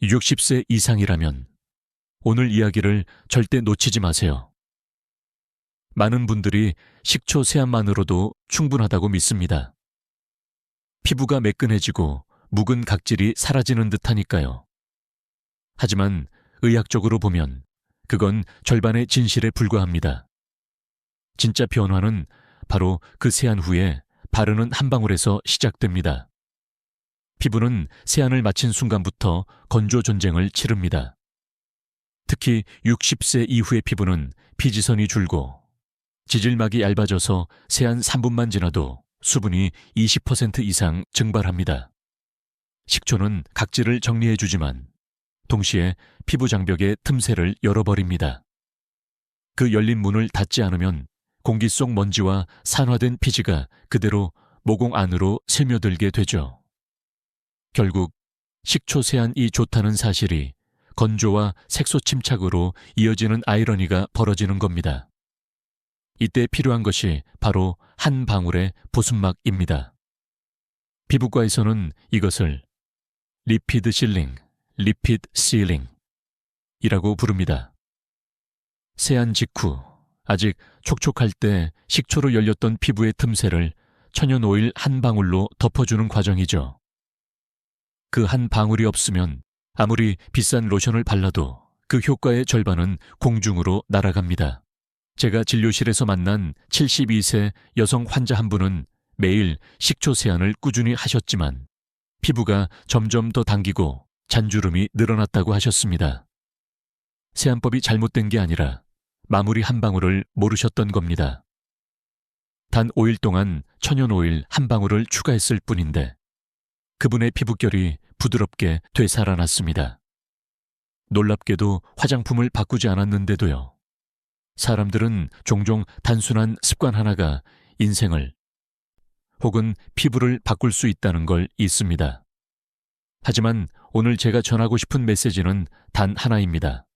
60세 이상이라면 오늘 이야기를 절대 놓치지 마세요. 많은 분들이 식초 세안만으로도 충분하다고 믿습니다. 피부가 매끈해지고 묵은 각질이 사라지는 듯하니까요. 하지만 의학적으로 보면 그건 절반의 진실에 불과합니다. 진짜 변화는 바로 그 세안 후에 바르는 한 방울에서 시작됩니다. 피부는 세안을 마친 순간부터 건조 전쟁을 치릅니다. 특히 60세 이후의 피부는 피지선이 줄고 지질막이 얇아져서 세안 3분만 지나도 수분이 20% 이상 증발합니다. 식초는 각질을 정리해주지만 동시에 피부 장벽의 틈새를 열어버립니다. 그 열린 문을 닫지 않으면 공기 속 먼지와 산화된 피지가 그대로 모공 안으로 스며들게 되죠. 결국 식초 세안이 좋다는 사실이 건조와 색소 침착으로 이어지는 아이러니가 벌어지는 겁니다. 이때 필요한 것이 바로 한 방울의 보순막입니다. 피부과에서는 이것을 리피드 실링, 리피드 실링 이라고 부릅니다. 세안 직후 아직 촉촉할 때 식초로 열렸던 피부의 틈새를 천연 오일 한 방울로 덮어주는 과정이죠. 그 한 방울이 없으면 아무리 비싼 로션을 발라도 그 효과의 절반은 공중으로 날아갑니다. 제가 진료실에서 만난 72세 여성 환자 한 분은 매일 식초 세안을 꾸준히 하셨지만 피부가 점점 더 당기고 잔주름이 늘어났다고 하셨습니다. 세안법이 잘못된 게 아니라 마무리 한 방울을 모르셨던 겁니다. 단 5일 동안 천연 오일 한 방울을 추가했을 뿐인데 그분의 피부결이 부드럽게 되살아났습니다. 놀랍게도 화장품을 바꾸지 않았는데도요. 사람들은 종종 단순한 습관 하나가 인생을 혹은 피부를 바꿀 수 있다는 걸 잊습니다. 하지만 오늘 제가 전하고 싶은 메시지는 단 하나입니다.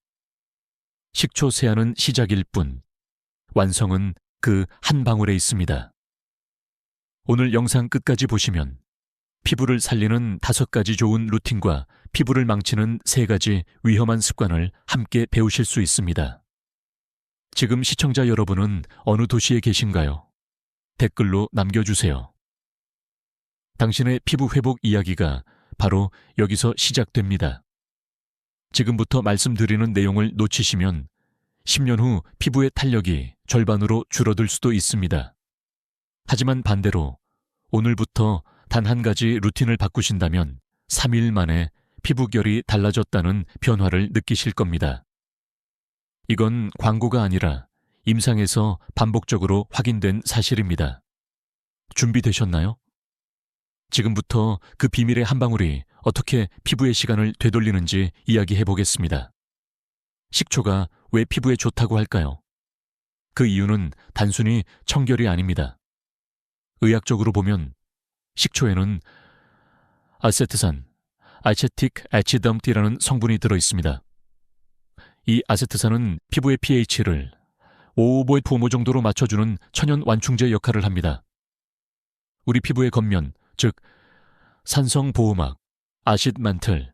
식초 세안은 시작일 뿐, 완성은 그 한 방울에 있습니다. 오늘 영상 끝까지 보시면 피부를 살리는 5가지 좋은 루틴과 피부를 망치는 3가지 위험한 습관을 함께 배우실 수 있습니다. 지금 시청자 여러분은 어느 도시에 계신가요? 댓글로 남겨주세요. 당신의 피부 회복 이야기가 바로 여기서 시작됩니다. 지금부터 말씀드리는 내용을 놓치시면 10년 후 피부의 탄력이 절반으로 줄어들 수도 있습니다. 하지만 반대로 오늘부터 단 한 가지 루틴을 바꾸신다면 3일 만에 피부결이 달라졌다는 변화를 느끼실 겁니다. 이건 광고가 아니라 임상에서 반복적으로 확인된 사실입니다. 준비되셨나요? 지금부터 그 비밀의 한 방울이 어떻게 피부의 시간을 되돌리는지 이야기해 보겠습니다. 식초가 왜 피부에 좋다고 할까요? 그 이유는 단순히 청결이 아닙니다. 의학적으로 보면 식초에는 아세트산, 아세틱 애치덤티라는 성분이 들어 있습니다. 이 아세트산은 피부의 pH를 5.5 정도로 맞춰주는 천연 완충제 역할을 합니다. 우리 피부의 겉면, 즉 산성 보호막, 아시드 만틀,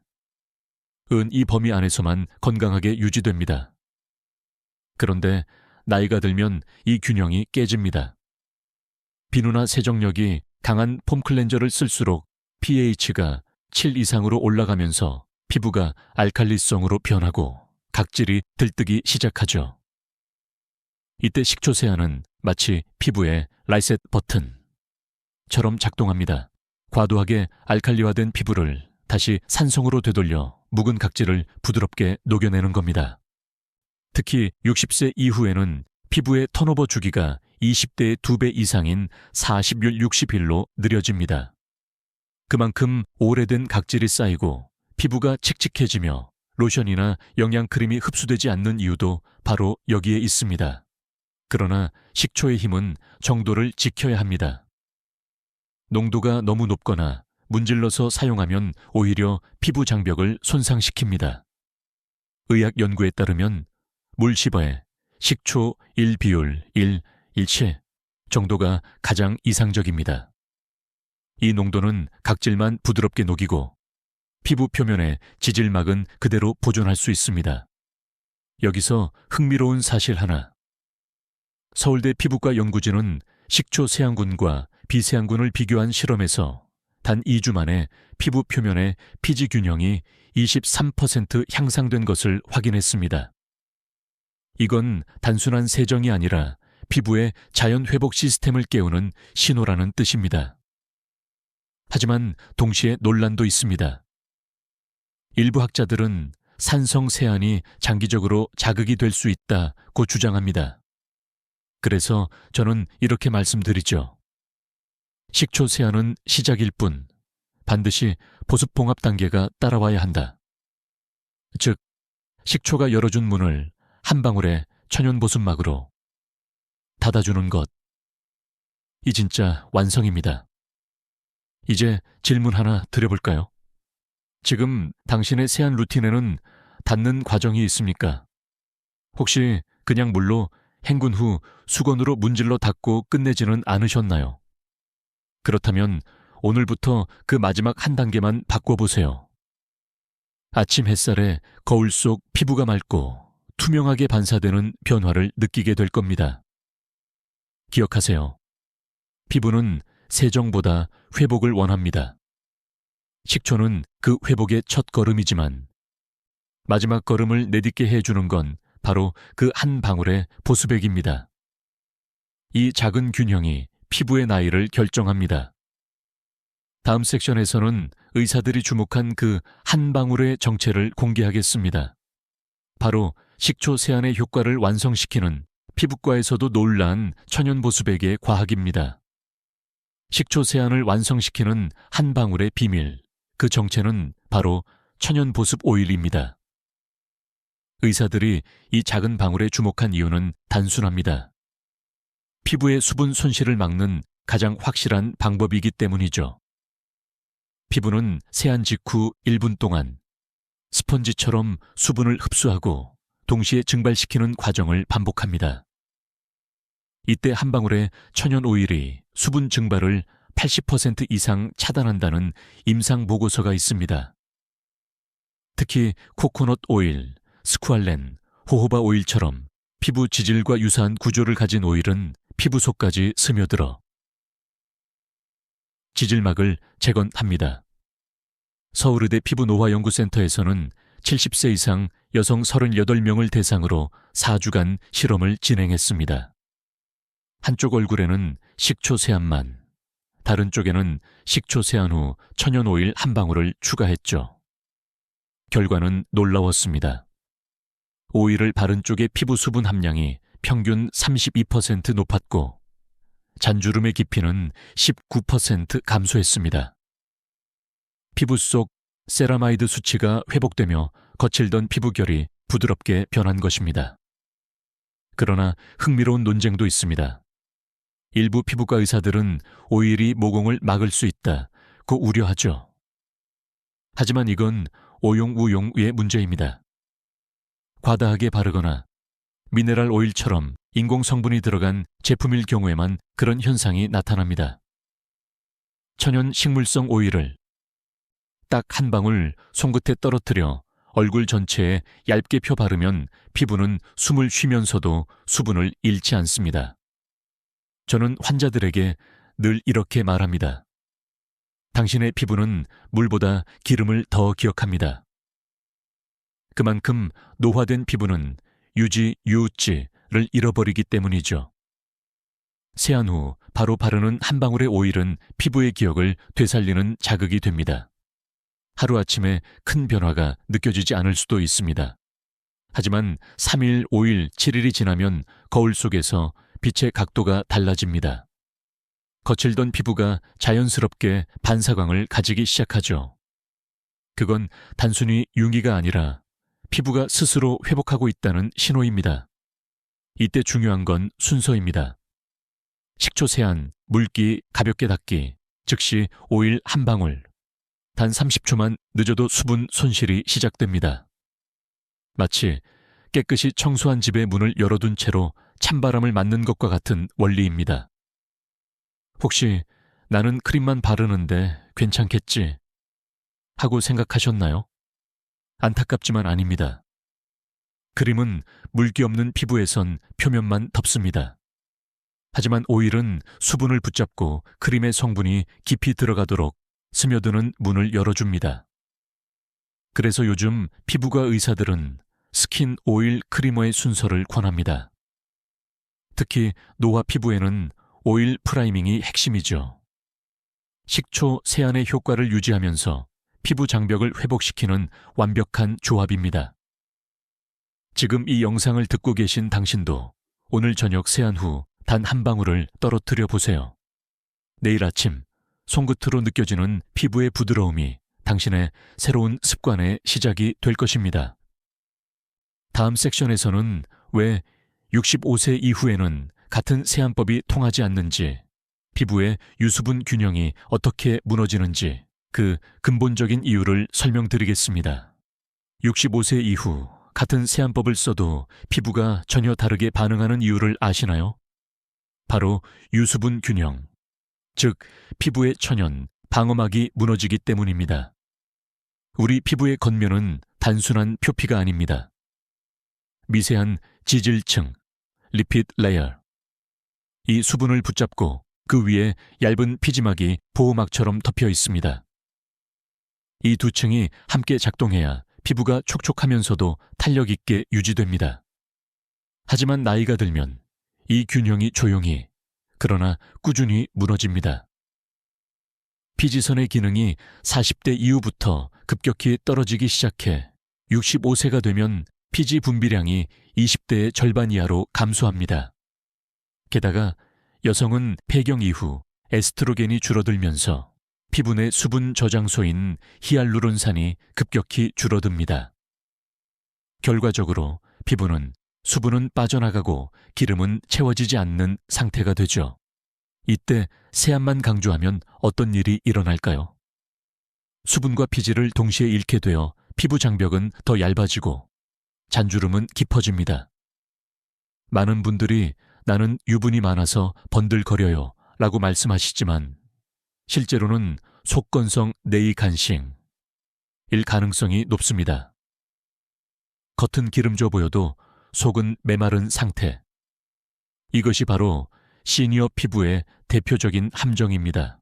은 이 범위 안에서만 건강하게 유지됩니다. 그런데 나이가 들면 이 균형이 깨집니다. 비누나 세정력이 강한 폼 클렌저를 쓸수록 pH가 7 이상으로 올라가면서 피부가 알칼리성으로 변하고 각질이 들뜨기 시작하죠. 이때 식초 세안은 마치 피부의 라이셋 버튼처럼 작동합니다. 과도하게 알칼리화된 피부를 다시 산성으로 되돌려 묵은 각질을 부드럽게 녹여내는 겁니다. 특히 60세 이후에는 피부의 턴오버 주기가 20대의 2배 이상인 40일 60일로 느려집니다. 그만큼 오래된 각질이 쌓이고 피부가 칙칙해지며 로션이나 영양크림이 흡수되지 않는 이유도 바로 여기에 있습니다. 그러나 식초의 힘은 정도를 지켜야 합니다. 농도가 너무 높거나 문질러서 사용하면 오히려 피부 장벽을 손상시킵니다. 의학 연구에 따르면 물 10에 식초 1비율 1:7 정도가 가장 이상적입니다. 이 농도는 각질만 부드럽게 녹이고 피부 표면의 지질막은 그대로 보존할 수 있습니다. 여기서 흥미로운 사실 하나. 서울대 피부과 연구진은 식초 세안군과 비세안군을 비교한 실험에서 단 2주 만에 피부 표면의 피지 균형이 23% 향상된 것을 확인했습니다. 이건 단순한 세정이 아니라 피부의 자연 회복 시스템을 깨우는 신호라는 뜻입니다. 하지만 동시에 논란도 있습니다. 일부 학자들은 산성 세안이 장기적으로 자극이 될 수 있다고 주장합니다. 그래서 저는 이렇게 말씀드리죠. 식초 세안은 시작일 뿐 반드시 보습봉합 단계가 따라와야 한다. 즉, 식초가 열어준 문을 한 방울의 천연 보습막으로 닫아주는 것. 이 진짜 완성입니다. 이제 질문 하나 드려볼까요? 지금 당신의 세안 루틴에는 닿는 과정이 있습니까? 혹시 그냥 물로 헹군 후 수건으로 문질러 닦고 끝내지는 않으셨나요? 그렇다면 오늘부터 그 마지막 한 단계만 바꿔보세요. 아침 햇살에 거울 속 피부가 맑고 투명하게 반사되는 변화를 느끼게 될 겁니다. 기억하세요. 피부는 세정보다 회복을 원합니다. 식초는 그 회복의 첫 걸음이지만 마지막 걸음을 내딛게 해주는 건 바로 그 한 방울의 보습액입니다. 이 작은 균형이 피부의 나이를 결정합니다. 다음 섹션에서는 의사들이 주목한 그 한 방울의 정체를 공개하겠습니다. 바로 식초 세안의 효과를 완성시키는 피부과에서도 놀란 천연 보습액의 과학입니다. 식초 세안을 완성시키는 한 방울의 비밀, 그 정체는 바로 천연 보습 오일입니다. 의사들이 이 작은 방울에 주목한 이유는 단순합니다. 피부의 수분 손실을 막는 가장 확실한 방법이기 때문이죠. 피부는 세안 직후 1분 동안 스펀지처럼 수분을 흡수하고 동시에 증발시키는 과정을 반복합니다. 이때 한 방울의 천연 오일이 수분 증발을 80% 이상 차단한다는 임상 보고서가 있습니다. 특히 코코넛 오일, 스쿠알렌, 호호바 오일처럼 피부 지질과 유사한 구조를 가진 오일은 피부 속까지 스며들어 지질막을 재건합니다. 서울의대 피부노화연구센터에서는 70세 이상 여성 38명을 대상으로 4주간 실험을 진행했습니다. 한쪽 얼굴에는 식초 세안만, 다른 쪽에는 식초 세안 후 천연 오일 한 방울을 추가했죠. 결과는 놀라웠습니다. 오일을 바른 쪽의 피부 수분 함량이 평균 32% 높았고 잔주름의 깊이는 19% 감소했습니다. 피부 속 세라마이드 수치가 회복되며 거칠던 피부결이 부드럽게 변한 것입니다. 그러나 흥미로운 논쟁도 있습니다. 일부 피부과 의사들은 오일이 모공을 막을 수 있다고 우려하죠. 하지만 이건 오용우용의 문제입니다. 과다하게 바르거나 미네랄 오일처럼 인공 성분이 들어간 제품일 경우에만 그런 현상이 나타납니다. 천연 식물성 오일을 딱 한 방울 손끝에 떨어뜨려 얼굴 전체에 얇게 펴 바르면 피부는 숨을 쉬면서도 수분을 잃지 않습니다. 저는 환자들에게 늘 이렇게 말합니다. 당신의 피부는 물보다 기름을 더 기억합니다. 그만큼 노화된 피부는 유지, 유우질을 잃어버리기 때문이죠. 세안 후 바로 바르는 한 방울의 오일은 피부의 기억을 되살리는 자극이 됩니다. 하루아침에 큰 변화가 느껴지지 않을 수도 있습니다. 하지만 3일, 5일, 7일이 지나면 거울 속에서 빛의 각도가 달라집니다. 거칠던 피부가 자연스럽게 반사광을 가지기 시작하죠. 그건 단순히 융이가 아니라 피부가 스스로 회복하고 있다는 신호입니다. 이때 중요한 건 순서입니다. 식초 세안, 물기 가볍게 닦기, 즉시 오일 한 방울. 단 30초만 늦어도 수분 손실이 시작됩니다. 마치 깨끗이 청소한 집의 문을 열어둔 채로 찬바람을 맞는 것과 같은 원리입니다. 혹시 나는 크림만 바르는데 괜찮겠지? 하고 생각하셨나요? 안타깝지만 아닙니다. 크림은 물기 없는 피부에선 표면만 덮습니다. 하지만 오일은 수분을 붙잡고 크림의 성분이 깊이 들어가도록 스며드는 문을 열어줍니다. 그래서 요즘 피부과 의사들은 스킨 오일 크리머의 순서를 권합니다. 특히 노화 피부에는 오일 프라이밍이 핵심이죠. 식초 세안의 효과를 유지하면서 피부 장벽을 회복시키는 완벽한 조합입니다. 지금 이 영상을 듣고 계신 당신도 오늘 저녁 세안 후 단 한 방울을 떨어뜨려 보세요. 내일 아침 손끝으로 느껴지는 피부의 부드러움이 당신의 새로운 습관의 시작이 될 것입니다. 다음 섹션에서는 왜 65세 이후에는 같은 세안법이 통하지 않는지, 피부의 유수분 균형이 어떻게 무너지는지 그 근본적인 이유를 설명드리겠습니다. 65세 이후 같은 세안법을 써도 피부가 전혀 다르게 반응하는 이유를 아시나요? 바로 유수분 균형, 즉 피부의 천연, 방어막이 무너지기 때문입니다. 우리 피부의 겉면은 단순한 표피가 아닙니다. 미세한 지질층, 리피드 레이어. 이 수분을 붙잡고 그 위에 얇은 피지막이 보호막처럼 덮여 있습니다. 이 두 층이 함께 작동해야 피부가 촉촉하면서도 탄력 있게 유지됩니다. 하지만 나이가 들면 이 균형이 조용히, 그러나 꾸준히 무너집니다. 피지선의 기능이 40대 이후부터 급격히 떨어지기 시작해 65세가 되면 피지 분비량이 20대의 절반 이하로 감소합니다. 게다가 여성은 폐경 이후 에스트로겐이 줄어들면서 피부 내 수분 저장소인 히알루론산이 급격히 줄어듭니다. 결과적으로 피부는 수분은 빠져나가고 기름은 채워지지 않는 상태가 되죠. 이때 세안만 강조하면 어떤 일이 일어날까요? 수분과 피지를 동시에 잃게 되어 피부 장벽은 더 얇아지고 잔주름은 깊어집니다. 많은 분들이 나는 유분이 많아서 번들거려요 라고 말씀하시지만 실제로는 속건성 내이 간싱 일 가능성이 높습니다. 겉은 기름져 보여도 속은 메마른 상태. 이것이 바로 시니어 피부의 대표적인 함정입니다.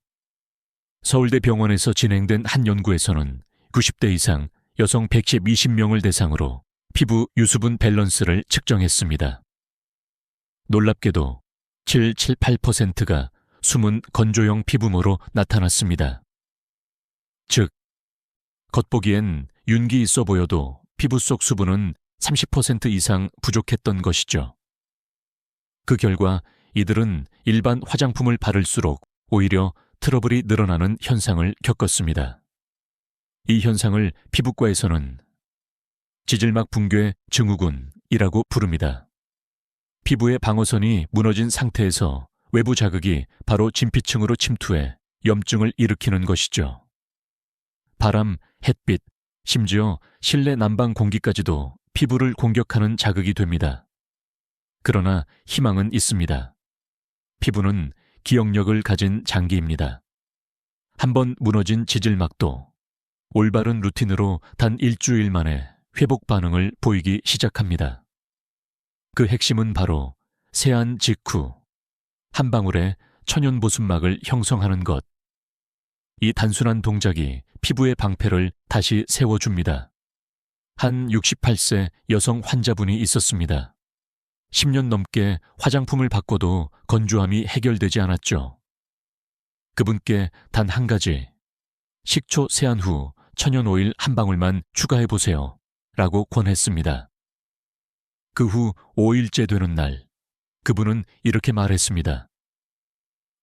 서울대 병원에서 진행된 한 연구에서는 90대 이상 여성 120명을 대상으로 피부 유수분 밸런스를 측정했습니다. 놀랍게도 7-8%가 숨은 건조형 피부모로 나타났습니다. 즉, 겉보기엔 윤기 있어 보여도 피부 속 수분은 30% 이상 부족했던 것이죠. 그 결과 이들은 일반 화장품을 바를수록 오히려 트러블이 늘어나는 현상을 겪었습니다. 이 현상을 피부과에서는 지질막 붕괴 증후군이라고 부릅니다. 피부의 방어선이 무너진 상태에서 외부 자극이 바로 진피층으로 침투해 염증을 일으키는 것이죠. 바람, 햇빛, 심지어 실내 난방 공기까지도 피부를 공격하는 자극이 됩니다. 그러나 희망은 있습니다. 피부는 기억력을 가진 장기입니다. 한번 무너진 지질막도 올바른 루틴으로 단 일주일 만에 회복 반응을 보이기 시작합니다. 그 핵심은 바로 세안 직후 한 방울의 천연 보습막을 형성하는 것. 이 단순한 동작이 피부의 방패를 다시 세워줍니다. 한 68세 여성 환자분이 있었습니다. 10년 넘게 화장품을 바꿔도 건조함이 해결되지 않았죠. 그분께 단 한 가지, 식초 세안 후 천연 오일 한 방울만 추가해보세요 라고 권했습니다. 그 후 5일째 되는 날, 그분은 이렇게 말했습니다.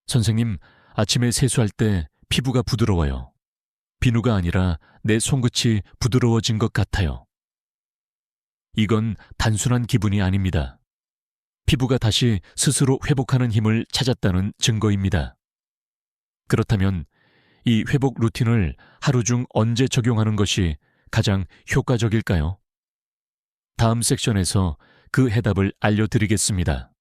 선생님, 아침에 세수할 때 피부가 부드러워요. 비누가 아니라 내 손끝이 부드러워진 것 같아요. 이건 단순한 기분이 아닙니다. 피부가 다시 스스로 회복하는 힘을 찾았다는 증거입니다. 그렇다면 이 회복 루틴을 하루 중 언제 적용하는 것이 가장 효과적일까요? 다음 섹션에서 그 해답을 알려드리겠습니다.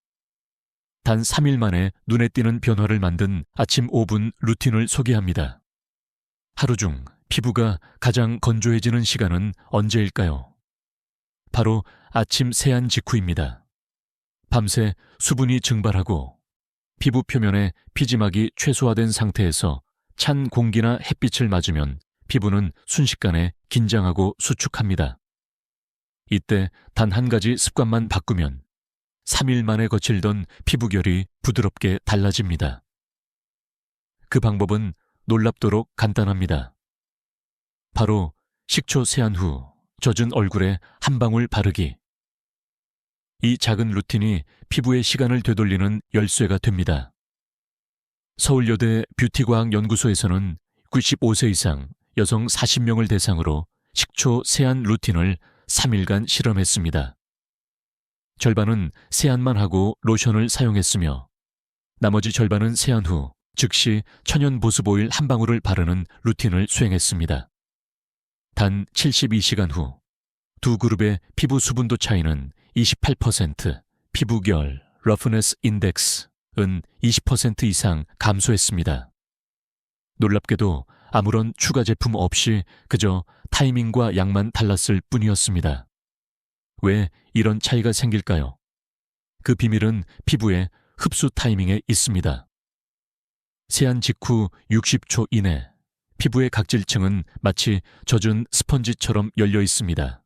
단 3일 만에 눈에 띄는 변화를 만든 아침 5분 루틴을 소개합니다. 하루 중 피부가 가장 건조해지는 시간은 언제일까요? 바로 아침 세안 직후입니다. 밤새 수분이 증발하고 피부 표면에 피지막이 최소화된 상태에서 찬 공기나 햇빛을 맞으면 피부는 순식간에 긴장하고 수축합니다. 이때 단 한 가지 습관만 바꾸면 3일 만에 거칠던 피부결이 부드럽게 달라집니다. 그 방법은 놀랍도록 간단합니다. 바로 식초 세안 후 젖은 얼굴에 한 방울 바르기. 이 작은 루틴이 피부의 시간을 되돌리는 열쇠가 됩니다. 서울여대 뷰티과학연구소에서는 95세 이상 여성 40명을 대상으로 식초 세안 루틴을 3일간 실험했습니다. 절반은 세안만 하고 로션을 사용했으며 나머지 절반은 세안 후 즉시 천연 보습 오일 한 방울을 바르는 루틴을 수행했습니다. 단 72시간 후 두 그룹의 피부 수분도 차이는 28%, 피부결, 러프네스 인덱스은 20% 이상 감소했습니다. 놀랍게도 아무런 추가 제품 없이 그저 타이밍과 양만 달랐을 뿐이었습니다. 왜 이런 차이가 생길까요? 그 비밀은 피부의 흡수 타이밍에 있습니다. 세안 직후 60초 이내 피부의 각질층은 마치 젖은 스펀지처럼 열려 있습니다.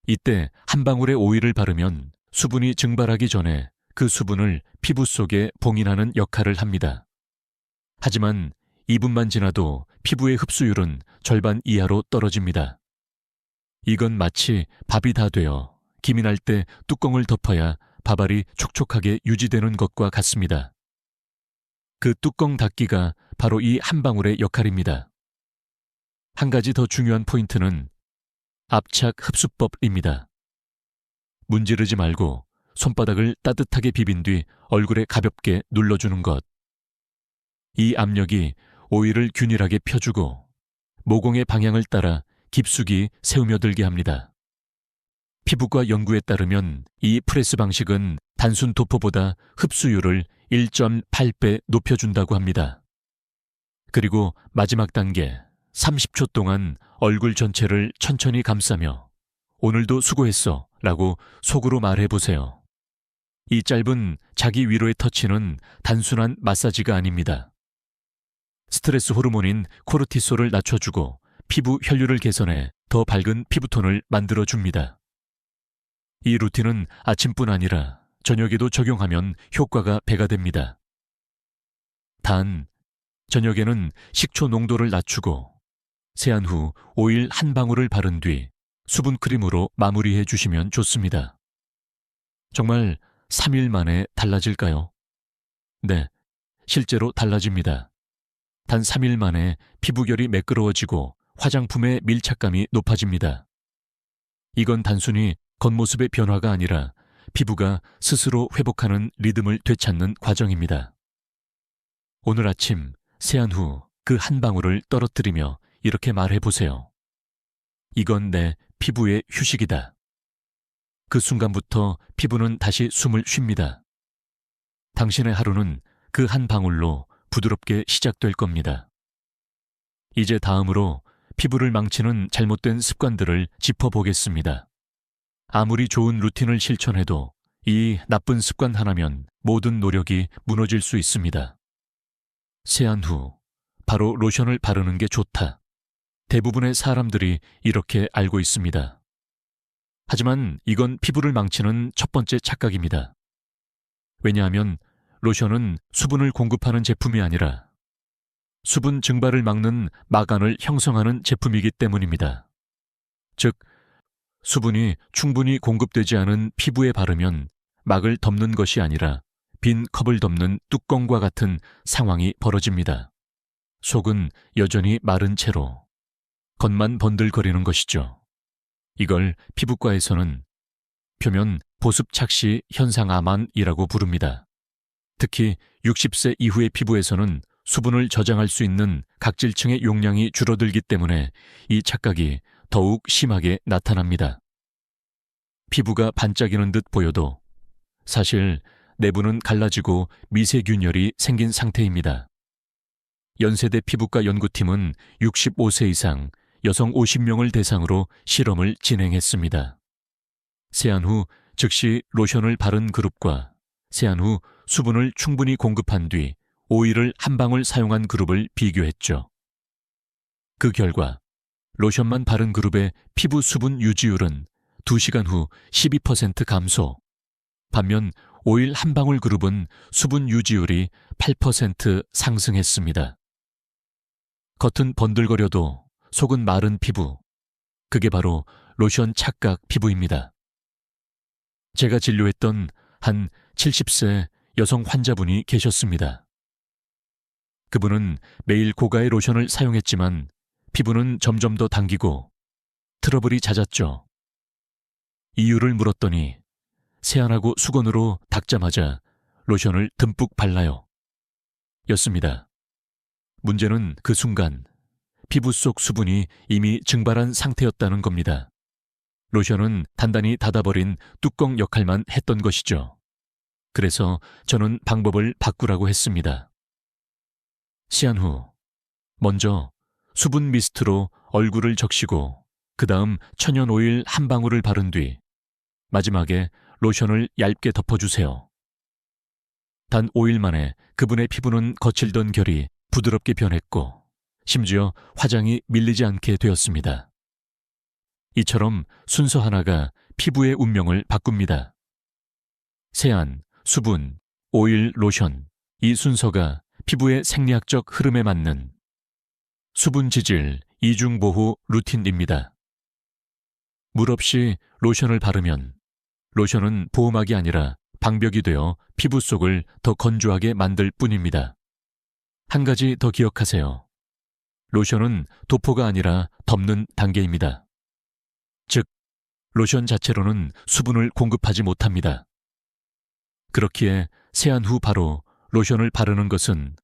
이때 한 방울의 오일을 바르면 수분이 증발하기 전에 그 수분을 피부 속에 봉인하는 역할을 합니다. 하지만 2분만 지나도 피부의 흡수율은 절반 이하로 떨어집니다. 이건 마치 밥이 다 되어 기민할 때 뚜껑을 덮어야 밥알이 촉촉하게 유지되는 것과 같습니다. 그 뚜껑 닫기가 바로 이 한 방울의 역할입니다. 한 가지 더 중요한 포인트는 압착 흡수법입니다. 문지르지 말고 손바닥을 따뜻하게 비빈 뒤 얼굴에 가볍게 눌러주는 것. 이 압력이 오일을 균일하게 펴주고 모공의 방향을 따라 깊숙이 새우며들게 합니다. 피부과 연구에 따르면 이 프레스 방식은 단순 도포보다 흡수율을 1.8배 높여준다고 합니다. 그리고 마지막 단계 30초 동안 얼굴 전체를 천천히 감싸며 오늘도 수고했어 라고 속으로 말해보세요. 이 짧은 자기 위로의 터치는 단순한 마사지가 아닙니다. 스트레스 호르몬인 코르티솔을 낮춰주고 피부 혈류를 개선해 더 밝은 피부톤을 만들어줍니다. 이 루틴은 아침뿐 아니라 저녁에도 적용하면 효과가 배가 됩니다. 단, 저녁에는 식초 농도를 낮추고 세안 후 오일 한 방울을 바른 뒤 수분 크림으로 마무리해 주시면 좋습니다. 정말 3일 만에 달라질까요? 네, 실제로 달라집니다. 단 3일 만에 피부결이 매끄러워지고 화장품의 밀착감이 높아집니다. 이건 단순히 겉모습의 변화가 아니라 피부가 스스로 회복하는 리듬을 되찾는 과정입니다. 오늘 아침 세안 후 그 한 방울을 떨어뜨리며 이렇게 말해보세요. 이건 내 피부의 휴식이다. 그 순간부터 피부는 다시 숨을 쉽니다. 당신의 하루는 그 한 방울로 부드럽게 시작될 겁니다. 이제 다음으로 피부를 망치는 잘못된 습관들을 짚어보겠습니다. 아무리 좋은 루틴을 실천해도 이 나쁜 습관 하나면 모든 노력이 무너질 수 있습니다. 세안 후 바로 로션을 바르는 게 좋다. 대부분의 사람들이 이렇게 알고 있습니다. 하지만 이건 피부를 망치는 첫 번째 착각입니다. 왜냐하면 로션은 수분을 공급하는 제품이 아니라 수분 증발을 막는 마간을 형성하는 제품이기 때문입니다. 즉, 수분이 충분히 공급되지 않은 피부에 바르면 막을 덮는 것이 아니라 빈 컵을 덮는 뚜껑과 같은 상황이 벌어집니다. 속은 여전히 마른 채로 겉만 번들거리는 것이죠. 이걸 피부과에서는 표면 보습 착시 현상암환이라고 부릅니다. 특히 60세 이후의 피부에서는 수분을 저장할 수 있는 각질층의 용량이 줄어들기 때문에 이 착각이 더욱 심하게 나타납니다. 피부가 반짝이는 듯 보여도 사실 내부는 갈라지고 미세균열이 생긴 상태입니다. 연세대 피부과 연구팀은 65세 이상 여성 50명을 대상으로 실험을 진행했습니다. 세안 후 즉시 로션을 바른 그룹과 세안 후 수분을 충분히 공급한 뒤 오일을 한 방울 사용한 그룹을 비교했죠. 그 결과 로션만 바른 그룹의 피부 수분 유지율은 2시간 후 12% 감소, 반면 오일 한 방울 그룹은 수분 유지율이 8% 상승했습니다. 겉은 번들거려도 속은 마른 피부, 그게 바로 로션 착각 피부입니다. 제가 진료했던 한 70세 여성 환자분이 계셨습니다. 그분은 매일 고가의 로션을 사용했지만 피부는 점점 더 당기고 트러블이 잦았죠. 이유를 물었더니 세안하고 수건으로 닦자마자 로션을 듬뿍 발라요. 였습니다. 문제는 그 순간 피부 속 수분이 이미 증발한 상태였다는 겁니다. 로션은 단단히 닫아버린 뚜껑 역할만 했던 것이죠. 그래서 저는 방법을 바꾸라고 했습니다. 시안 후 먼저 수분 미스트로 얼굴을 적시고 그 다음 천연 오일 한 방울을 바른 뒤 마지막에 로션을 얇게 덮어주세요. 단 5일 만에 그분의 피부는 거칠던 결이 부드럽게 변했고 심지어 화장이 밀리지 않게 되었습니다. 이처럼 순서 하나가 피부의 운명을 바꿉니다. 세안, 수분, 오일, 로션, 이 순서가 피부의 생리학적 흐름에 맞는 수분 지질 이중 보호 루틴입니다. 물 없이 로션을 바르면 로션은 보호막이 아니라 방벽이 되어 피부 속을 더 건조하게 만들 뿐입니다. 한 가지 더 기억하세요. 로션은 도포가 아니라 덮는 단계입니다. 즉, 로션 자체로는 수분을 공급하지 못합니다. 그렇기에 세안 후 바로 로션을 바르는 것은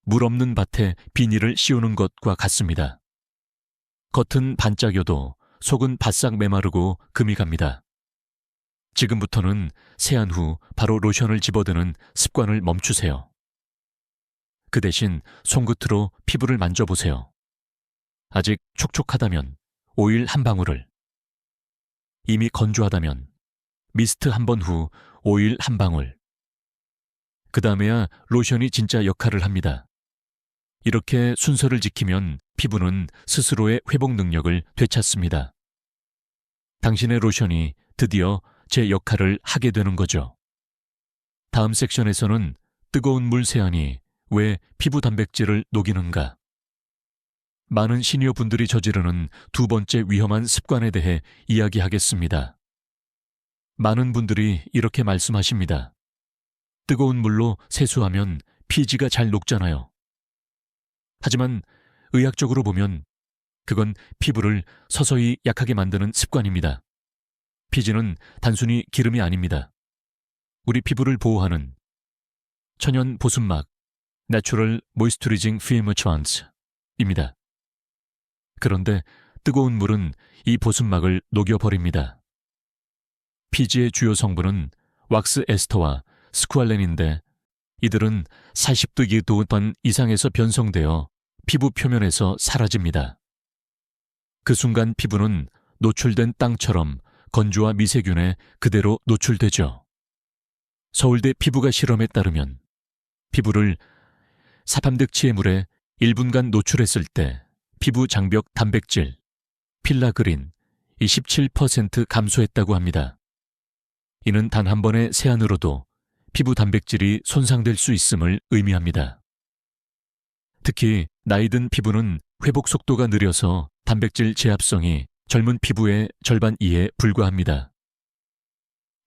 물 없는 밭에 비닐을 씌우는 것과 같습니다. 겉은 반짝여도 속은 바싹 메마르고 금이 갑니다. 지금부터는 세안 후 바로 로션을 집어드는 습관을 멈추세요. 그 대신 손끝으로 피부를 만져보세요. 아직 촉촉하다면 오일 한 방울을, 이미 건조하다면 미스트 한 번 후 오일 한 방울, 그 다음에야 로션이 진짜 역할을 합니다. 이렇게 순서를 지키면 피부는 스스로의 회복 능력을 되찾습니다. 당신의 로션이 드디어 제 역할을 하게 되는 거죠. 다음 섹션에서는 뜨거운 물 세안이 왜 피부 단백질을 녹이는가? 많은 시니어 분들이 저지르는 두 번째 위험한 습관에 대해 이야기하겠습니다. 많은 분들이 이렇게 말씀하십니다. 뜨거운 물로 세수하면 피지가 잘 녹잖아요. 하지만 의학적으로 보면 그건 피부를 서서히 약하게 만드는 습관입니다. 피지는 단순히 기름이 아닙니다. 우리 피부를 보호하는 천연 보습막, Natural Moisturizing Film Trans입니다. 그런데 뜨거운 물은 이 보습막을 녹여버립니다. 피지의 주요 성분은 왁스 에스터와 스쿠알렌인데 이들은 40도 기도반 이상에서 변성되어 피부 표면에서 사라집니다. 그 순간 피부는 노출된 땅처럼 건조와 미세균에 그대로 노출되죠. 서울대 피부과 실험에 따르면 피부를 사팜득치의 물에 1분간 노출했을 때 피부 장벽 단백질, 필라그린 27% 감소했다고 합니다. 이는 단 한 번의 세안으로도 피부 단백질이 손상될 수 있음을 의미합니다. 특히 나이 든 피부는 회복 속도가 느려서 단백질 제합성이 젊은 피부의 절반 이에 불과합니다.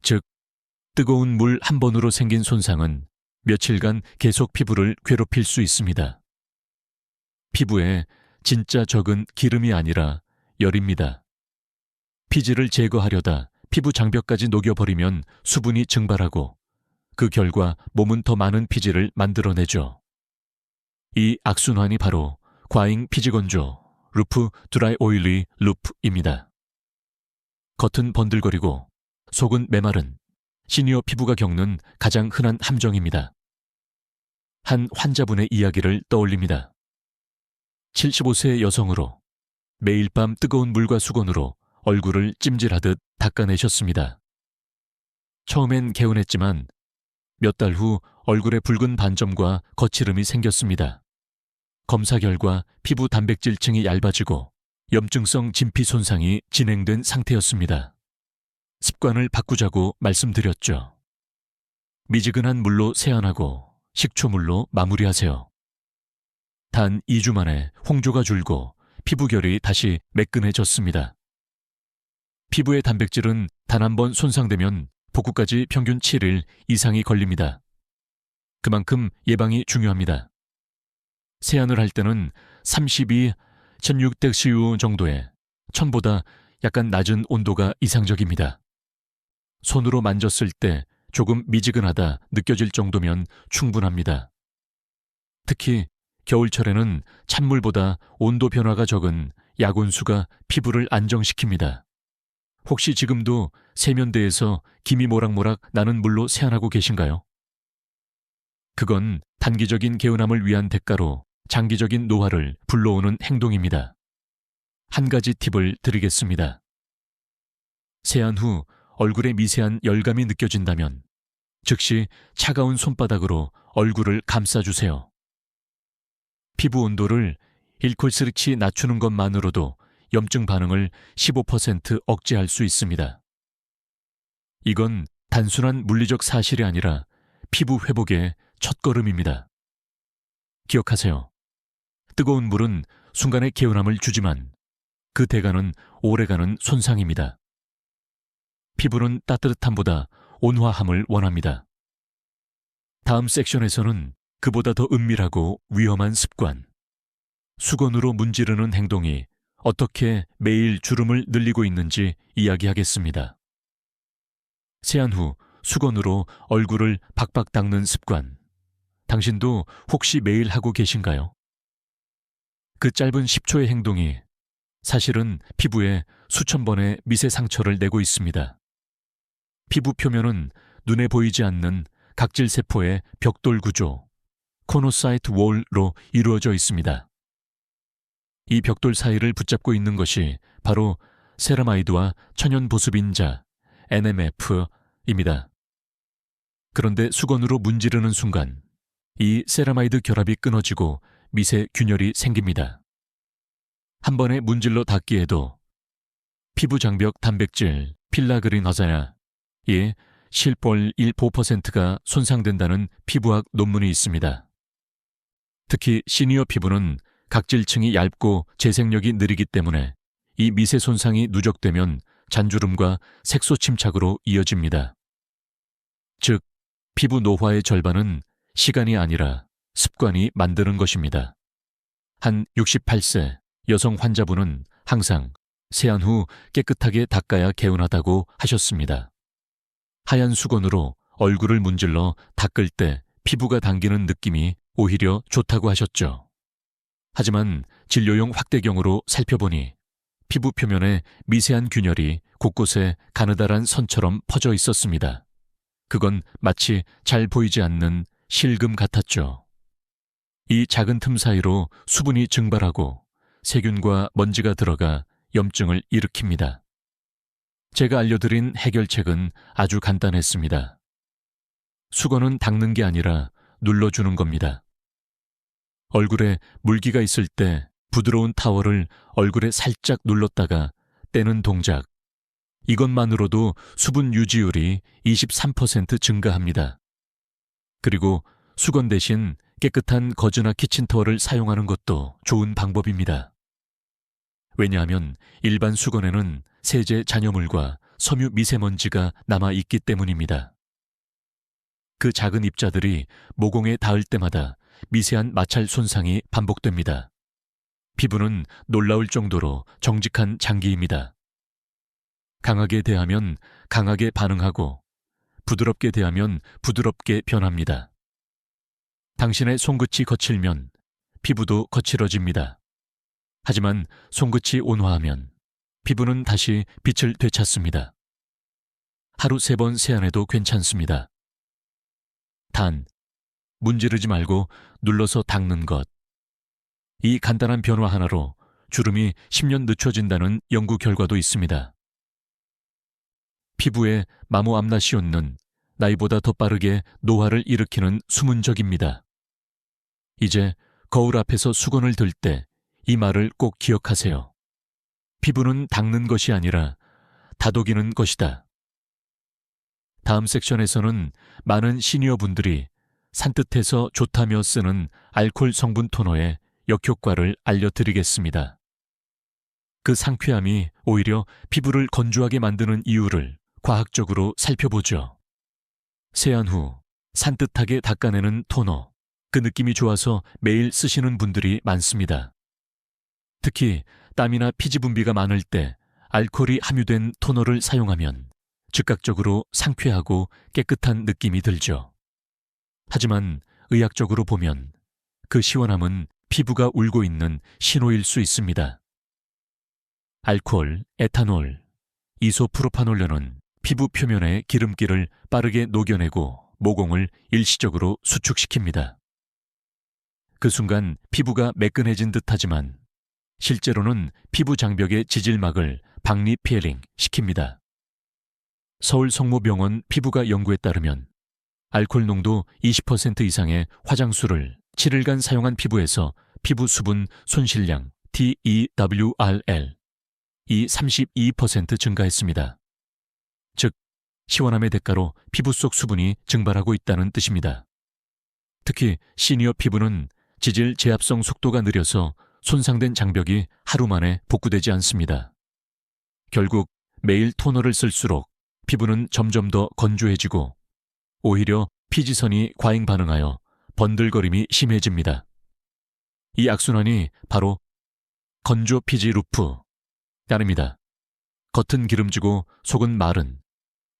즉, 뜨거운 물 한 번으로 생긴 손상은 며칠간 계속 피부를 괴롭힐 수 있습니다. 피부에 진짜 적은 기름이 아니라 열입니다. 피지를 제거하려다 피부 장벽까지 녹여버리면 수분이 증발하고 그 결과 몸은 더 많은 피지를 만들어내죠. 이 악순환이 바로 과잉 피지 건조, 루프 드라이 오일리 루프입니다. 겉은 번들거리고 속은 메마른 시니어 피부가 겪는 가장 흔한 함정입니다. 한 환자분의 이야기를 떠올립니다. 75세 여성으로 매일 밤 뜨거운 물과 수건으로 얼굴을 찜질하듯 닦아내셨습니다. 처음엔 개운했지만 몇 달 후 얼굴에 붉은 반점과 거칠음이 생겼습니다. 검사 결과 피부 단백질층이 얇아지고 염증성 진피 손상이 진행된 상태였습니다. 습관을 바꾸자고 말씀드렸죠. 미지근한 물로 세안하고 식초물로 마무리하세요. 단 2주 만에 홍조가 줄고 피부결이 다시 매끈해졌습니다. 피부의 단백질은 단 한 번 손상되면 복구까지 평균 7일 이상이 걸립니다. 그만큼 예방이 중요합니다. 세안을 할 때는 32, 1600CU 정도의 1000보다 약간 낮은 온도가 이상적입니다. 손으로 만졌을 때 조금 미지근하다 느껴질 정도면 충분합니다. 특히 겨울철에는 찬물보다 온도 변화가 적은 약온수가 피부를 안정시킵니다. 혹시 지금도 세면대에서 김이 모락모락 나는 물로 세안하고 계신가요? 그건 단기적인 개운함을 위한 대가로 장기적인 노화를 불러오는 행동입니다. 한 가지 팁을 드리겠습니다. 세안 후 얼굴에 미세한 열감이 느껴진다면 즉시 차가운 손바닥으로 얼굴을 감싸주세요. 피부 온도를 1콜스리치 낮추는 것만으로도 염증 반응을 15% 억제할 수 있습니다. 이건 단순한 물리적 사실이 아니라 피부 회복의 첫걸음입니다. 기억하세요. 뜨거운 물은 순간의 개운함을 주지만 그 대가는 오래가는 손상입니다. 피부는 따뜻함보다 온화함을 원합니다. 다음 섹션에서는 그보다 더 은밀하고 위험한 습관, 수건으로 문지르는 행동이 어떻게 매일 주름을 늘리고 있는지 이야기하겠습니다. 세안 후 수건으로 얼굴을 박박 닦는 습관, 당신도 혹시 매일 하고 계신가요? 그 짧은 10초의 행동이 사실은 피부에 수천 번의 미세 상처를 내고 있습니다. 피부 표면은 눈에 보이지 않는 각질 세포의 벽돌 구조, 코노사이트 월로 이루어져 있습니다. 이 벽돌 사이를 붙잡고 있는 것이 바로 세라마이드와 천연 보습인자, NMF입니다. 그런데 수건으로 문지르는 순간 이 세라마이드 결합이 끊어지고 미세 균열이 생깁니다. 한 번에 문질러 닦기에도 피부 장벽 단백질 필라그린어자나의 실볼 1.5%가 손상된다는 피부학 논문이 있습니다. 특히 시니어 피부는 각질층이 얇고 재생력이 느리기 때문에 이 미세 손상이 누적되면 잔주름과 색소 침착으로 이어집니다. 즉, 피부 노화의 절반은 시간이 아니라 습관이 만드는 것입니다. 한 68세 여성 환자분은 항상 세안 후 깨끗하게 닦아야 개운하다고 하셨습니다. 하얀 수건으로 얼굴을 문질러 닦을 때 피부가 당기는 느낌이 오히려 좋다고 하셨죠. 하지만 진료용 확대경으로 살펴보니 피부 표면에 미세한 균열이 곳곳에 가느다란 선처럼 퍼져 있었습니다. 그건 마치 잘 보이지 않는 실금 같았죠. 이 작은 틈 사이로 수분이 증발하고 세균과 먼지가 들어가 염증을 일으킵니다. 제가 알려드린 해결책은 아주 간단했습니다. 수건은 닦는 게 아니라 눌러주는 겁니다. 얼굴에 물기가 있을 때 부드러운 타월을 얼굴에 살짝 눌렀다가 떼는 동작. 이것만으로도 수분 유지율이 23% 증가합니다. 그리고 수건 대신 깨끗한 거즈나 키친타월을 사용하는 것도 좋은 방법입니다. 왜냐하면 일반 수건에는 세제 잔여물과 섬유 미세먼지가 남아있기 때문입니다. 그 작은 입자들이 모공에 닿을 때마다 미세한 마찰 손상이 반복됩니다. 피부는 놀라울 정도로 정직한 장기입니다. 강하게 대하면 강하게 반응하고 부드럽게 대하면 부드럽게 변합니다. 당신의 손끝이 거칠면 피부도 거칠어집니다. 하지만 손끝이 온화하면 피부는 다시 빛을 되찾습니다. 하루 3번 세안해도 괜찮습니다. 단, 문지르지 말고 눌러서 닦는 것. 이 간단한 변화 하나로 주름이 10년 늦춰진다는 연구 결과도 있습니다. 피부에 마모암나시온는 나이보다 더 빠르게 노화를 일으키는 수문적입니다. 이제 거울 앞에서 수건을 들 때 이 말을 꼭 기억하세요. 피부는 닦는 것이 아니라 다독이는 것이다. 다음 섹션에서는 많은 시니어분들이 산뜻해서 좋다며 쓰는 알코올 성분 토너의 역효과를 알려드리겠습니다. 그 상쾌함이 오히려 피부를 건조하게 만드는 이유를 과학적으로 살펴보죠. 세안 후 산뜻하게 닦아내는 토너, 그 느낌이 좋아서 매일 쓰시는 분들이 많습니다. 특히 땀이나 피지 분비가 많을 때 알코올이 함유된 토너를 사용하면 즉각적으로 상쾌하고 깨끗한 느낌이 들죠. 하지만 의학적으로 보면 그 시원함은 피부가 울고 있는 신호일 수 있습니다. 알코올, 에탄올, 이소프로파놀련은 피부 표면의 기름기를 빠르게 녹여내고 모공을 일시적으로 수축시킵니다. 그 순간 피부가 매끈해진 듯하지만 실제로는 피부 장벽의 지질막을 박리 피해링 시킵니다. 서울 성모병원 피부과 연구에 따르면 알코올 농도 20% 이상의 화장수를 7일간 사용한 피부에서 피부 수분 손실량 TEWRL 이 32% 증가했습니다. 즉, 시원함의 대가로 피부 속 수분이 증발하고 있다는 뜻입니다. 특히 시니어 피부는 지질 재합성 속도가 느려서 손상된 장벽이 하루 만에 복구되지 않습니다. 결국 매일 토너를 쓸수록 피부는 점점 더 건조해지고 오히려 피지선이 과잉 반응하여 번들거림이 심해집니다. 이 악순환이 바로 건조 피지 루프 따릅니다. 겉은 기름지고 속은 마른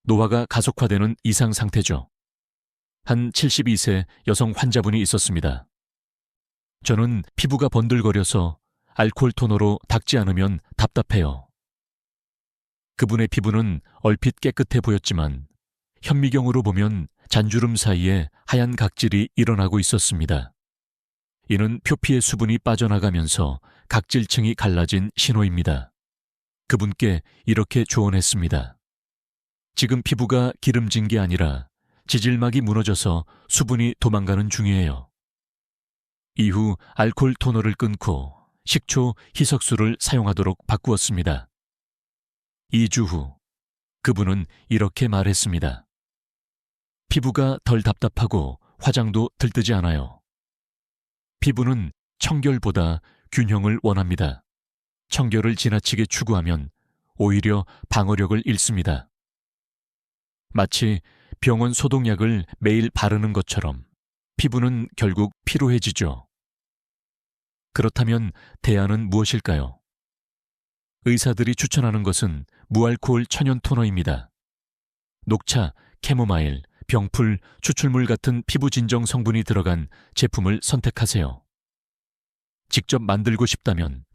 노화가 가속화되는 이상 상태죠. 한 72세 여성 환자분이 있었습니다. 저는 피부가 번들거려서 알코올 토너로 닦지 않으면 답답해요. 그분의 피부는 얼핏 깨끗해 보였지만 현미경으로 보면 잔주름 사이에 하얀 각질이 일어나고 있었습니다. 이는 표피의 수분이 빠져나가면서 각질층이 갈라진 신호입니다. 그분께 이렇게 조언했습니다. 지금 피부가 기름진 게 아니라 지질막이 무너져서 수분이 도망가는 중이에요. 이후 알코올 토너를 끊고 식초, 희석수를 사용하도록 바꾸었습니다. 2주 후 그분은 이렇게 말했습니다. 피부가 덜 답답하고 화장도 들뜨지 않아요. 피부는 청결보다 균형을 원합니다. 청결을 지나치게 추구하면 오히려 방어력을 잃습니다. 마치 병원 소독약을 매일 바르는 것처럼 피부는 결국 피로해지죠. 그렇다면 대안은 무엇일까요? 의사들이 추천하는 것은 무알코올 천연 토너입니다. 녹차, 캐모마일, 병풀, 추출물 같은 피부 진정 성분이 들어간 제품을 선택하세요. 직접 만들고 싶다면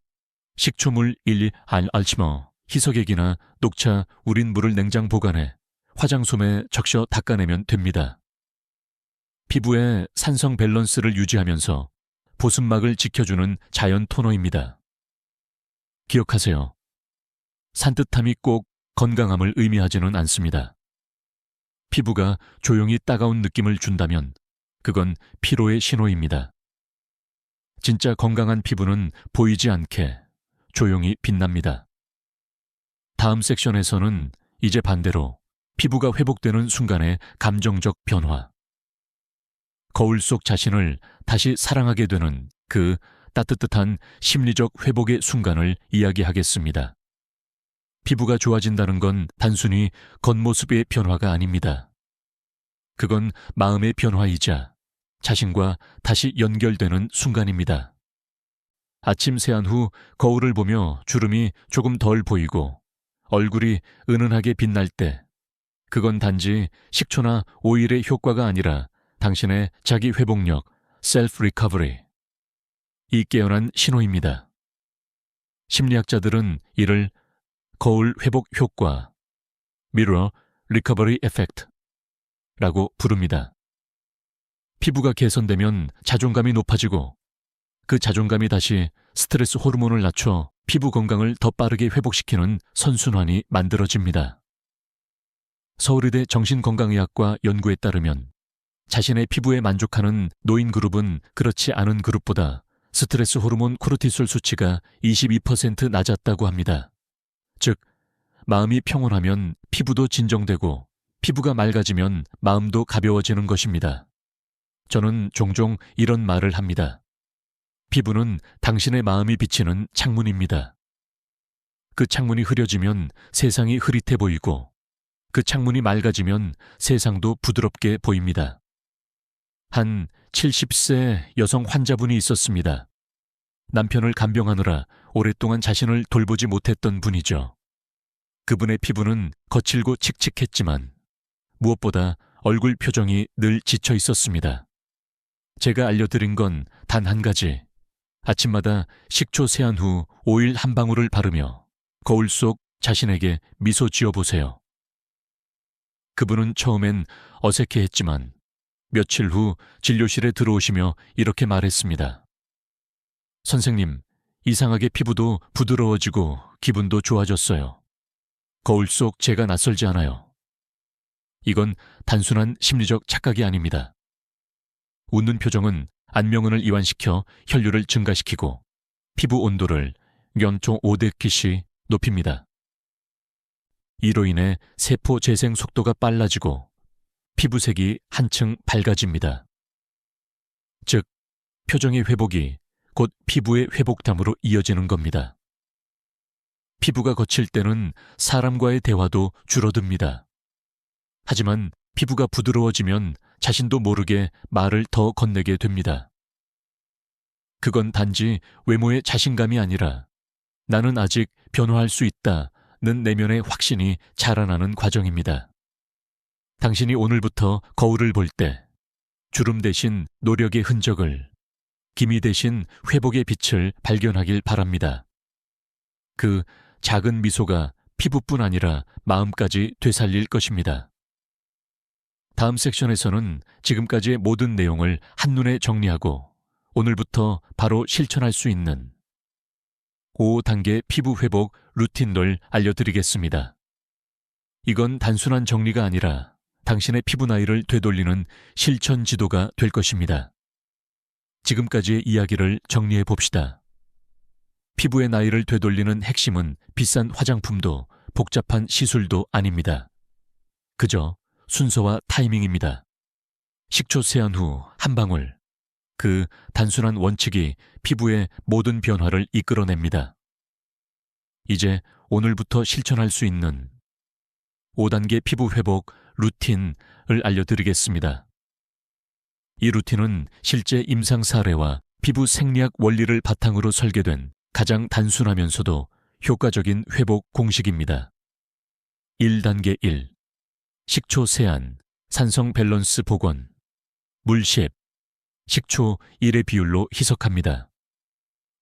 식초물 1알치머, 희석액이나 녹차, 우린 물을 냉장 보관해 화장솜에 적셔 닦아내면 됩니다. 피부의 산성 밸런스를 유지하면서 보습막을 지켜주는 자연 토너입니다. 기억하세요. 산뜻함이 꼭 건강함을 의미하지는 않습니다. 피부가 조용히 따가운 느낌을 준다면 그건 피로의 신호입니다. 진짜 건강한 피부는 보이지 않게 조용히 빛납니다. 다음 섹션에서는 이제 반대로 피부가 회복되는 순간의 감정적 변화, 거울 속 자신을 다시 사랑하게 되는 그 따뜻한 심리적 회복의 순간을 이야기하겠습니다. 피부가 좋아진다는 건 단순히 겉모습의 변화가 아닙니다. 그건 마음의 변화이자 자신과 다시 연결되는 순간입니다. 아침 세안 후 거울을 보며 주름이 조금 덜 보이고 얼굴이 은은하게 빛날 때 그건 단지 식초나 오일의 효과가 아니라 당신의 자기 회복력, 셀프 리커버리, 이 깨어난 신호입니다. 심리학자들은 이를 거울 회복 효과, 미러 리커버리 에펙트 라고 부릅니다. 피부가 개선되면 자존감이 높아지고 그 자존감이 다시 스트레스 호르몬을 낮춰 피부 건강을 더 빠르게 회복시키는 선순환이 만들어집니다. 서울의대 정신건강의학과 연구에 따르면 자신의 피부에 만족하는 노인 그룹은 그렇지 않은 그룹보다 스트레스 호르몬 코르티솔 수치가 22% 낮았다고 합니다. 즉, 마음이 평온하면 피부도 진정되고 피부가 맑아지면 마음도 가벼워지는 것입니다. 저는 종종 이런 말을 합니다. 피부는 당신의 마음이 비치는 창문입니다. 그 창문이 흐려지면 세상이 흐릿해 보이고 그 창문이 맑아지면 세상도 부드럽게 보입니다. 한 70세 여성 환자분이 있었습니다. 남편을 간병하느라 오랫동안 자신을 돌보지 못했던 분이죠. 그분의 피부는 거칠고 칙칙했지만 무엇보다 얼굴 표정이 늘 지쳐 있었습니다. 제가 알려드린 건 단 한 가지. 아침마다 식초 세안 후 오일 한 방울을 바르며 거울 속 자신에게 미소 지어보세요. 그분은 처음엔 어색해했지만 며칠 후 진료실에 들어오시며 이렇게 말했습니다. 선생님, 이상하게 피부도 부드러워지고 기분도 좋아졌어요. 거울 속 제가 낯설지 않아요. 이건 단순한 심리적 착각이 아닙니다. 웃는 표정은 안면을 이완시켜 혈류를 증가시키고 피부 온도를 연초 500기씨 높입니다. 이로 인해 세포 재생 속도가 빨라지고 피부색이 한층 밝아집니다. 즉, 표정의 회복이 곧 피부의 회복담으로 이어지는 겁니다. 피부가 거칠 때는 사람과의 대화도 줄어듭니다. 하지만 피부가 부드러워지면 자신도 모르게 말을 더 건네게 됩니다. 그건 단지 외모의 자신감이 아니라 나는 아직 변화할 수 있다는 내면의 확신이 자라나는 과정입니다. 당신이 오늘부터 거울을 볼 때 주름 대신 노력의 흔적을, 기미 대신 회복의 빛을 발견하길 바랍니다. 그 작은 미소가 피부뿐 아니라 마음까지 되살릴 것입니다. 다음 섹션에서는 지금까지의 모든 내용을 한눈에 정리하고 오늘부터 바로 실천할 수 있는 5단계 피부 회복 루틴을 알려드리겠습니다. 이건 단순한 정리가 아니라 당신의 피부 나이를 되돌리는 실천 지도가 될 것입니다. 지금까지의 이야기를 정리해 봅시다. 피부의 나이를 되돌리는 핵심은 비싼 화장품도 복잡한 시술도 아닙니다. 그저 순서와 타이밍입니다. 식초 세안 후 한 방울. 그 단순한 원칙이 피부의 모든 변화를 이끌어냅니다. 이제 오늘부터 실천할 수 있는 5단계 피부 회복 루틴을 알려드리겠습니다. 이 루틴은 실제 임상 사례와 피부 생리학 원리를 바탕으로 설계된 가장 단순하면서도 효과적인 회복 공식입니다. 1단계 1. 식초 세안, 산성 밸런스 복원, 물 10, 식초 1의 비율로 희석합니다.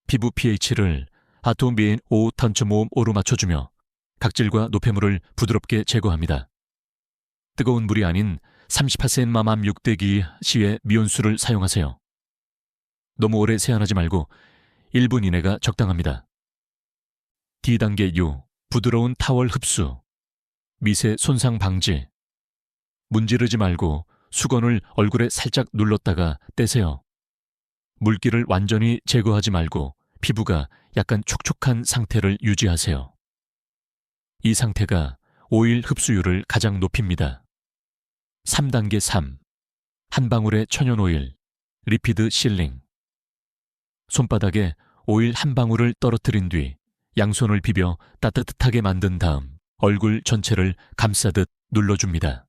피부 pH를 아토미인 5.5로 맞춰주며 각질과 노폐물을 부드럽게 제거합니다. 뜨거운 물이 아닌 38센 마맘 6대기 시의 미온수를 사용하세요. 너무 오래 세안하지 말고 1분 이내가 적당합니다. D단계 U, 부드러운 타월 흡수, 미세 손상 방지. 문지르지 말고 수건을 얼굴에 살짝 눌렀다가 떼세요. 물기를 완전히 제거하지 말고 피부가 약간 촉촉한 상태를 유지하세요. 이 상태가 오일 흡수율을 가장 높입니다. 3단계 3. 한 방울의 천연 오일, 리피드 실링. 손바닥에 오일 한 방울을 떨어뜨린 뒤 양손을 비벼 따뜻하게 만든 다음 얼굴 전체를 감싸듯 눌러줍니다.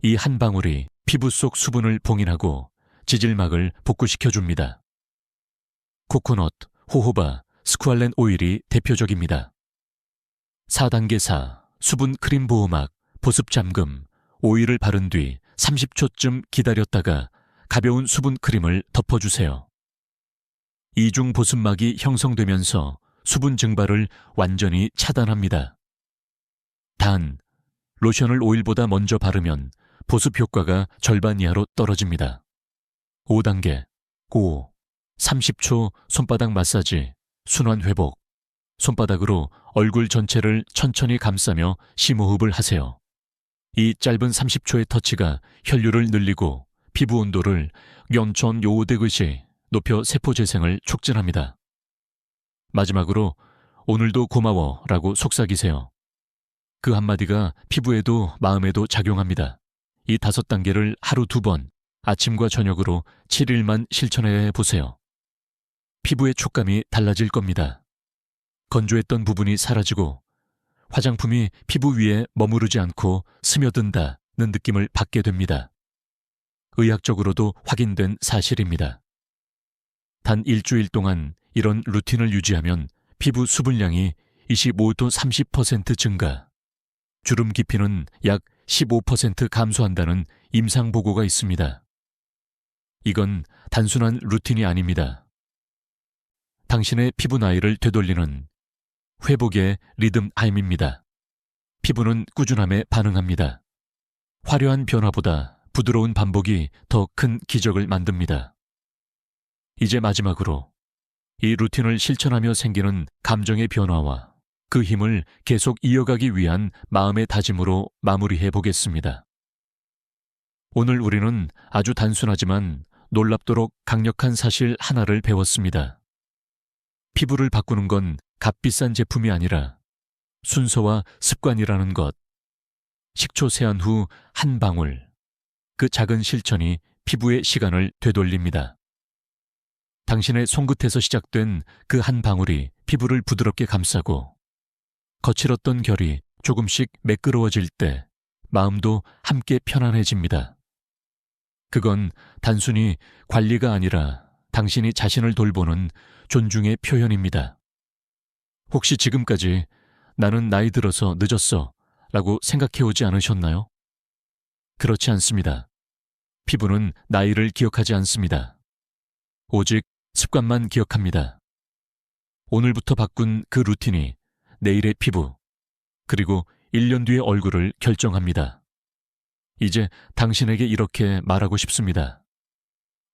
이 한 방울이 피부 속 수분을 봉인하고 지질막을 복구시켜줍니다. 코코넛, 호호바, 스쿠알렌 오일이 대표적입니다. 4단계 4. 수분 크림 보호막, 보습 잠금, 오일을 바른 뒤 30초쯤 기다렸다가 가벼운 수분 크림을 덮어주세요. 이중 보습막이 형성되면서 수분 증발을 완전히 차단합니다. 단, 로션을 오일보다 먼저 바르면 보습 효과가 절반 이하로 떨어집니다. 5단계 5. 30초 손바닥 마사지, 순환 회복. 손바닥으로 얼굴 전체를 천천히 감싸며 심호흡을 하세요. 이 짧은 30초의 터치가 혈류를 늘리고 피부 온도를 연천 요오되듯이 높여 세포 재생을 촉진합니다. 마지막으로 오늘도 고마워 라고 속삭이세요. 그 한마디가 피부에도 마음에도 작용합니다. 이 5단계를 하루 2번, 아침과 저녁으로 7일만 실천해 보세요. 피부의 촉감이 달라질 겁니다. 건조했던 부분이 사라지고 화장품이 피부 위에 머무르지 않고 스며든다는 느낌을 받게 됩니다. 의학적으로도 확인된 사실입니다. 단 일주일 동안 이런 루틴을 유지하면 피부 수분량이 25도 30% 증가, 주름 깊이는 약 15% 감소한다는 임상 보고가 있습니다. 이건 단순한 루틴이 아닙니다. 당신의 피부 나이를 되돌리는 회복의 리듬하임입니다. 피부는 꾸준함에 반응합니다. 화려한 변화보다 부드러운 반복이 더 큰 기적을 만듭니다. 이제 마지막으로 이 루틴을 실천하며 생기는 감정의 변화와 그 힘을 계속 이어가기 위한 마음의 다짐으로 마무리해 보겠습니다. 오늘 우리는 아주 단순하지만 놀랍도록 강력한 사실 하나를 배웠습니다. 피부를 바꾸는 건 값비싼 제품이 아니라 순서와 습관이라는 것. 식초 세안 후 한 방울. 그 작은 실천이 피부의 시간을 되돌립니다. 당신의 손끝에서 시작된 그 한 방울이 피부를 부드럽게 감싸고 거칠었던 결이 조금씩 매끄러워질 때 마음도 함께 편안해집니다. 그건 단순히 관리가 아니라 당신이 자신을 돌보는 존중의 표현입니다. 혹시 지금까지 나는 나이 들어서 늦었어 라고 생각해오지 않으셨나요? 그렇지 않습니다. 피부는 나이를 기억하지 않습니다. 오직 습관만 기억합니다. 오늘부터 바꾼 그 루틴이 내일의 피부, 그리고 1년 뒤의 얼굴을 결정합니다. 이제 당신에게 이렇게 말하고 싶습니다.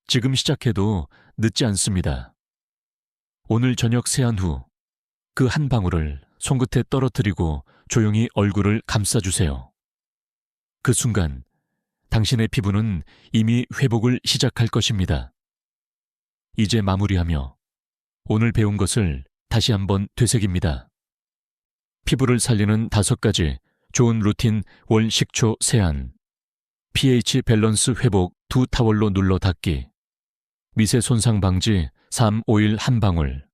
지금 시작해도 늦지 않습니다. 오늘 저녁 세안 후 그 한 방울을 손끝에 떨어뜨리고 조용히 얼굴을 감싸주세요. 그 순간 당신의 피부는 이미 회복을 시작할 것입니다. 이제 마무리하며 오늘 배운 것을 다시 한번 되새깁니다. 피부를 살리는 5가지 좋은 루틴 월 식초 세안, pH 밸런스 회복 2타월로 눌러 닦기, 미세 손상 방지 3오일 한 방울,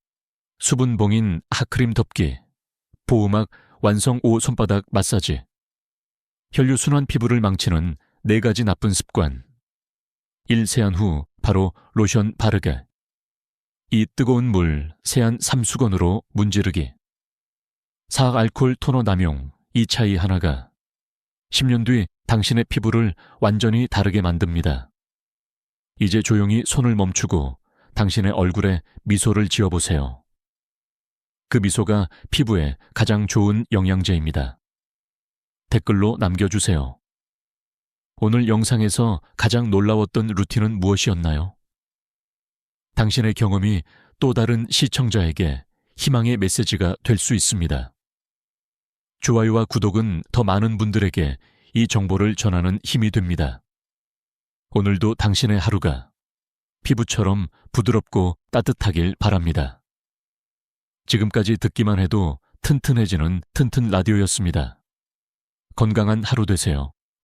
수분 봉인 핫크림 덮기, 보호막 완성 5 손바닥 마사지, 혈류순환 피부를 망치는 4가지 나쁜 습관, 1 세안 후 바로 로션 바르게, 2 뜨거운 물 세안 3수건으로 문지르기, 4 알코올 토너 남용 이 차이 하나가 10년 뒤 당신의 피부를 완전히 다르게 만듭니다. 이제 조용히 손을 멈추고 당신의 얼굴에 미소를 지어보세요. 그 미소가 피부에 가장 좋은 영양제입니다. 댓글로 남겨주세요. 오늘 영상에서 가장 놀라웠던 루틴은 무엇이었나요? 당신의 경험이 또 다른 시청자에게 희망의 메시지가 될 수 있습니다. 좋아요와 구독은 더 많은 분들에게 이 정보를 전하는 힘이 됩니다. 오늘도 당신의 하루가 피부처럼 부드럽고 따뜻하길 바랍니다. 지금까지 듣기만 해도 튼튼해지는 튼튼 라디오였습니다. 건강한 하루 되세요.